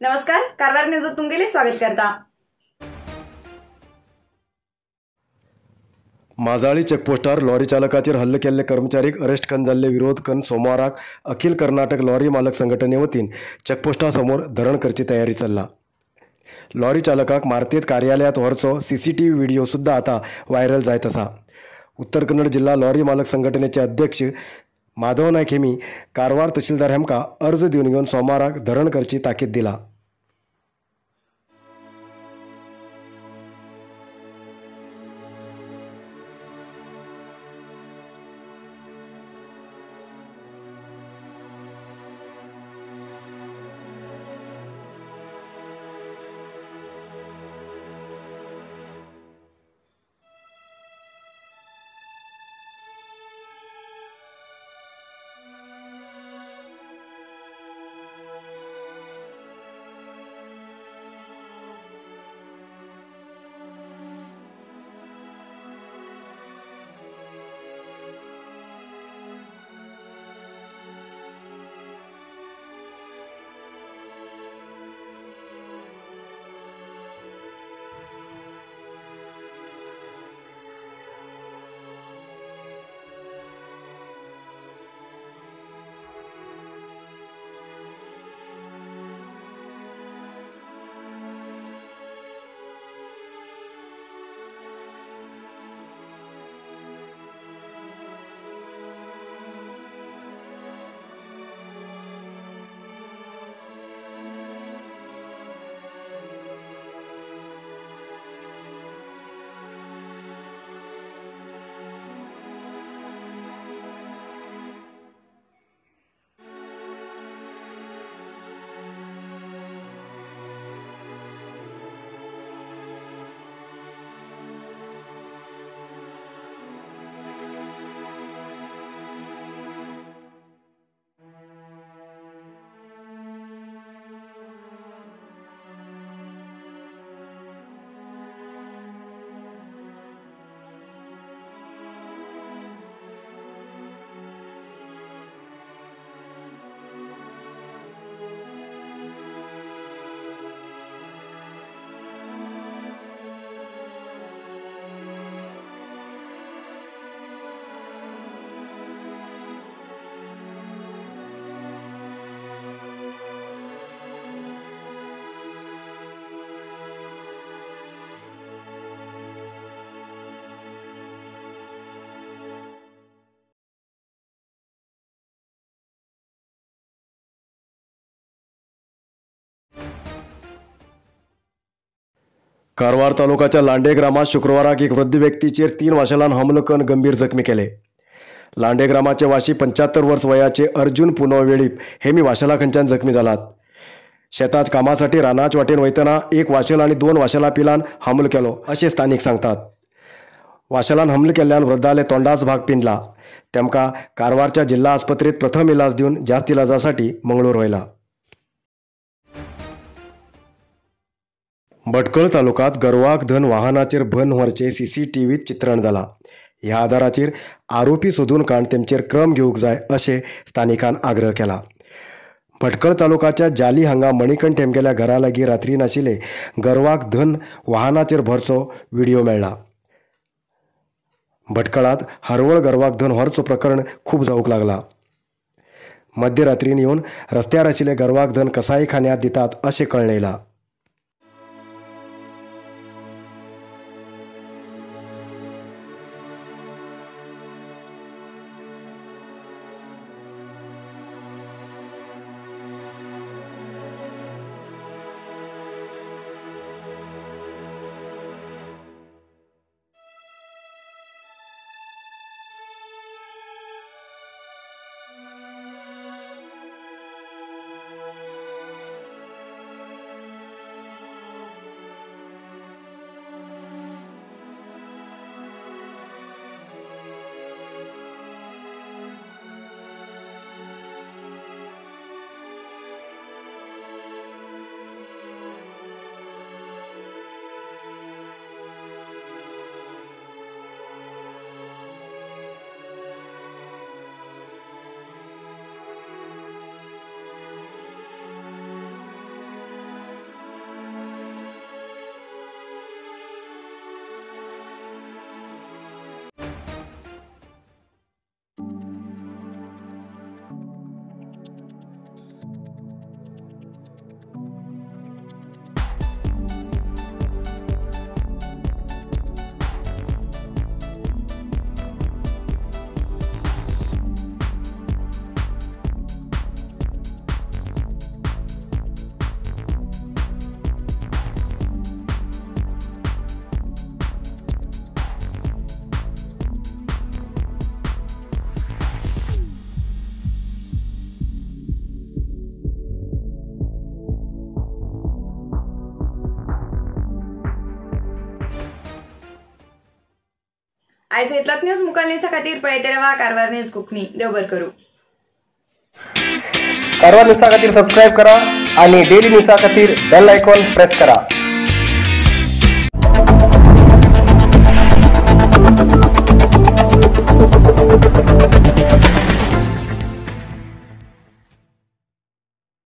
नमस्कार, कारवार न्यूज तुमगेले स्वागत करता। माजाळी चेकपोस्टार लॉरी चालकाचेर हल्ले केल्ले कर्मचारीक अरेस्ट करून जाल्ले विरोध करून सोमाराक अखिल कर्नाटक लॉरी मालक संघटने वतीन चेकपोस्टा समोर धरण करची तयारी चल्ला। लॉरी चालकाक मारतेत कार्यालयात व्हरचो सीसीटीव्ही व्हिडिओ सुद्धा आता व्हायरल जायत आसा। उत्तर कन्नड जिल्हा लॉरी मालक संघटनेचे अध्यक्ष माधव नायक हेमी कारवार तहसीलदार हेमका अर्ज दिवन घेवन सोमाराक धरण करची ताकीद दिला। कारवार तालुक्याच्या लांडे ग्रामात शुक्रवाराक एक वृद्ध व्यक्तीचेर 3 वाशेलान हमलो करून गंभीर जखमी केले। लांडे ग्रामाचे वाशी 75 वर्स वयाचे अर्जुन पुनव वेळीप हेमी वाशेला खंयच्यान जखमी जालात। शेतात कामासाठी रानाच वाटेन वयतना एक वाशेल आणि 2 वाशेला पिलान हमलो केलो असे स्थानिक सांगतात। वाशेलान हमलो केल्ल्यान वृद्धाले तोंडाच भाग पिंजला। तेमका कारवारच्या जिल्हा आस्पत्रेत प्रथम इलाज दिवन जास्त इलाजासाठी मंगळूर व्हयला। भटकळ तालुक्यात गरवाक धन वाहनाचेर भन व्हरचे सीसीटीव्हीत चित्रण जाला। ह्या आधाराचेर आरोपी सोदून काडून तेमचेर क्रम घेवंक जाय अशें स्थानिकान आग्रह केला। भटकळ तालुक्याच्या जाली हांगा मणिकंठ हेमगेल्या घरा लागीं रात्री नाशिल्ले गरवाक धन वाहनाचेर भरचो व्हिडिओ मेळ्ळा। भटकळात हरवळ गरवाक धन व्हरचो प्रकरण खूब जावंक लागला। मध्यरात्रीन येवन रस्त्यार आशिल्ले गरवाक धन कसाईखान्यांत दितात अशें कळून येयला। आयज इतलोच न्यूज मुखार न्यूजा खातीर पळयते रावा कारवार न्यूज कोंकणी. देव बरें करूं. कारवार न्यूजा खातीर सबस्क्राईब करा आणि डेली न्यूजा खातीर बेल आयकॉन प्रेस करा.